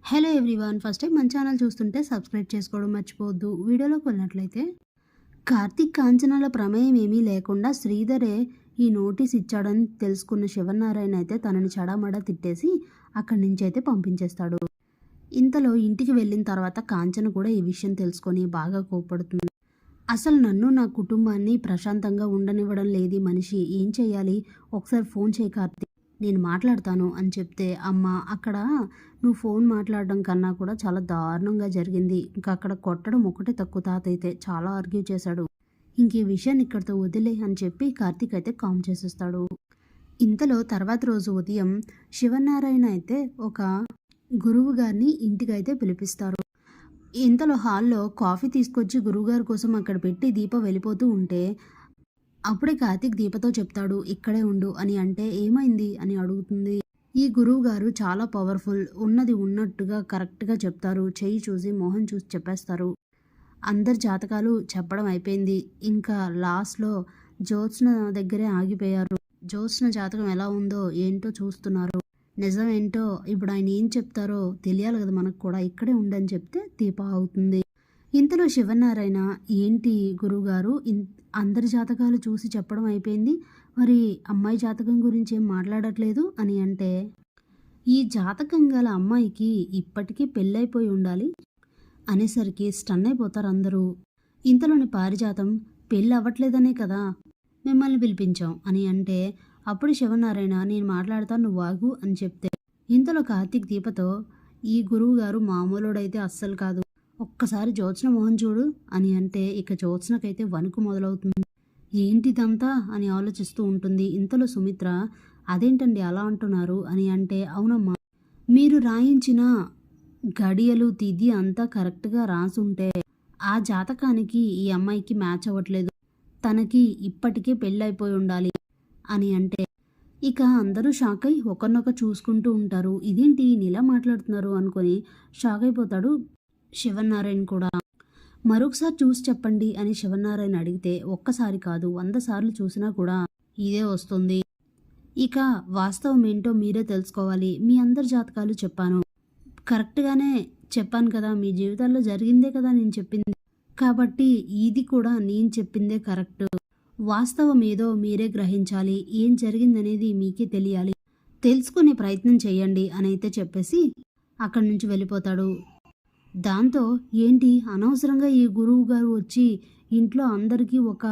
Hello everyone, first time మన channel చూస్తుంటే subscribe చేసుకోవడం మర్చిపోవద్దు. వీడియోలోకి వెళ్ళినట్లయితే కార్తీక్ కాంచనాల ప్రమేయం ఏమీ లేకుండా శ్రీధరే ఈ నోటీస్ ఇచ్చాడని తెలుసుకున్న శివనారాయణ అయితే తనని చడామడా తిట్టేసి అక్కడి నుంచి అయితే పంపించేస్తాడు. ఇంతలో ఇంటికి వెళ్ళిన తర్వాత కాంచన కూడా ఈ విషయం తెలుసుకొని బాగా కోపడుతుంది. అసలు నన్ను నా కుటుంబాన్ని ప్రశాంతంగా ఉండనివ్వడం లేదు మనిషి, ఏం చెయ్యాలి, ఒకసారి ఫోన్ చేయి కార్తీక్, నేను మాట్లాడతాను అని చెప్తే, అమ్మ అక్కడ నువ్వు ఫోన్ మాట్లాడడం కన్నా కూడా చాలా దారుణంగా జరిగింది, ఇంకా అక్కడ కొట్టడం ఒకటే తక్కువ, తాత అయితే చాలా ఆర్గ్యూ చేశాడు, ఇంక ఈ విషయాన్ని ఇక్కడితో వదిలే అని చెప్పి కార్తీక్ అయితే కామ్ చేసేస్తాడు. ఇంతలో తర్వాత రోజు ఉదయం శివనారాయణ అయితే ఒక గురువు గారిని ఇంటికైతే పిలిపిస్తారు. ఇంతలో హాల్లో కాఫీ తీసుకొచ్చి గురువుగారి కోసం అక్కడ పెట్టి దీప వెళ్ళిపోతూ ఉంటే అప్పుడే కార్తీక్ దీపతో చెప్తాడు, ఇక్కడే ఉండు అని. అంటే ఏమైంది అని అడుగుతుంది. ఈ గురువు గారు చాలా పవర్ఫుల్, ఉన్నది ఉన్నట్టుగా కరెక్ట్గా చెప్తారు, చెయ్యి చూసి మోహన్ చూసి చెప్పేస్తారు. అందరి జాతకాలు చెప్పడం అయిపోయింది, ఇంకా లాస్ట్లో జ్యోత్స్న దగ్గరే ఆగిపోయారు. జ్యోత్స్న జాతకం ఎలా ఉందో ఏంటో చూస్తున్నారు, నిజం ఏంటో ఇప్పుడు ఆయన ఏం చెప్తారో తెలియాలి కదా మనకు కూడా, ఇక్కడే ఉండని చెప్తే దీప అవుతుంది. ఇంతలో శివనారాయణ, ఏంటి గురువుగారు అందరి జాతకాలు చూసి చెప్పడం అయిపోయింది, మరి అమ్మాయి జాతకం గురించి ఏం మాట్లాడట్లేదు అని అంటే, ఈ జాతకం గల అమ్మాయికి ఇప్పటికీ పెళ్ళైపోయి ఉండాలి అనేసరికి స్టన్ అయిపోతారు అందరూ. ఇంతలోని పారిజాతం, పెళ్ళి అవ్వట్లేదనే కదా మిమ్మల్ని పిలిపించాం అని అంటే, అప్పుడు శివనారాయణ, నేను మాట్లాడతాను నువ్వు ఆగు అని చెప్తే, ఇంతలో కార్తీక్ దీపతో, ఈ గురువు గారు మామూలుడైతే అస్సలు కాదు, ఒక్కసారి జ్యోత్స్న మోహన్ చూడు అని అంటే, ఇక జ్యోత్స్నకైతే వణుకు మొదలవుతుంది. ఏంటిదంతా అని ఆలోచిస్తూ ఉంటుంది. ఇంతలో సుమిత్ర, అదేంటండి అలా అంటున్నారు అని అంటే, అవునమ్మా, మీరు రాయించిన గడియలు తిథి అంతా కరెక్ట్గా రాసుంటే ఆ జాతకానికి ఈ అమ్మాయికి మ్యాచ్ అవ్వట్లేదు, తనకి ఇప్పటికే పెళ్ళైపోయి ఉండాలి అని అంటే, ఇక అందరూ షాక్ అయి ఒకరినొకరు చూసుకుంటూ ఉంటారు. ఇదేంటి ఇలా మాట్లాడుతున్నారు అనుకొని షాక్ అయిపోతాడు శివనారాయణ కూడా. మరొకసారి చూసి చెప్పండి అని శివనారాయణ అడిగితే, ఒక్కసారి కాదు 100 సార్లు చూసినా కూడా ఇదే వస్తుంది, ఇక వాస్తవం ఏంటో మీరే తెలుసుకోవాలి, మీ అందరి జాతకాలు చెప్పాను, కరెక్ట్గానే చెప్పాను కదా, మీ జీవితాల్లో జరిగిందే కదా నేను చెప్పింది, కాబట్టి ఇది కూడా నేను చెప్పిందే కరెక్ట్, వాస్తవం ఏదో మీరే గ్రహించాలి, ఏం జరిగిందనేది మీకే తెలియాలి, తెలుసుకునే ప్రయత్నం చేయండి అని అయితే చెప్పేసి అక్కడి నుంచి వెళ్ళిపోతాడు. దాంతో ఏంటి అనవసరంగా ఈ గురువు గారు వచ్చి ఇంట్లో అందరికీ ఒక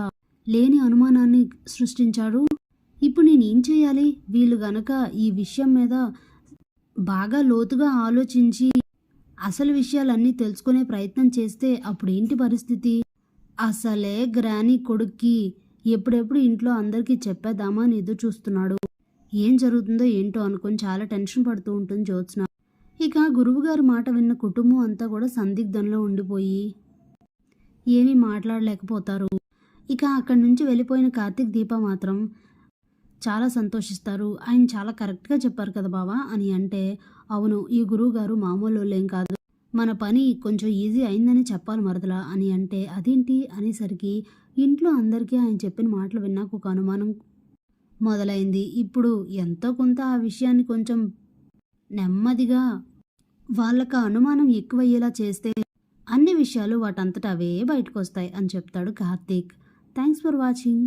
లేని అనుమానాన్ని సృష్టించాడు, ఇప్పుడు నేను ఏం చేయాలి, వీళ్ళు గనక ఈ విషయం మీద బాగా లోతుగా ఆలోచించి అసలు విషయాలన్నీ తెలుసుకునే ప్రయత్నం చేస్తే అప్పుడు ఏంటి పరిస్థితి, అసలే గ్రాని కొడుక్కి ఎప్పుడెప్పుడు ఇంట్లో అందరికీ చెప్పేద్దామా అని ఎదురు చూస్తున్నాడు, ఏం జరుగుతుందో ఏంటో అనుకొని చాలా టెన్షన్ పడుతూ ఉంటుంది జ్యోత్స్న. ఇక గురువుగారి మాట విన్న కుటుంబం అంతా కూడా సందిగ్ధంలో ఉండిపోయి ఏమీ మాట్లాడలేకపోతారు. ఇక అక్కడి నుంచి వెళ్ళిపోయిన కార్తీక్ దీప మాత్రం చాలా సంతోషిస్తారు. ఆయన చాలా కరెక్ట్గా చెప్పారు కదా బావా అని అంటే, అవును, ఈ గురువుగారు మామూలు వాళ్ళేం కాదు, మన పని కొంచెం ఈజీ అయిందని చెప్పాలి మరదలా అని అంటే, అదేంటి అనేసరికి ఇంట్లో అందరికీ ఆయన చెప్పిన మాటలు విన్నాక ఒక అనుమానం మొదలైంది. ఇప్పుడు ఎంతో కొంత ఆ విషయాన్ని కొంచెం నెమ్మదిగా వాళ్ళకి అనుమానం ఎక్కువయ్యేలా చేస్తే అన్ని విషయాలు వాటంతట అవే బయటకు వస్తాయి అని చెప్తాడు కార్తీక్. Thanks for watching.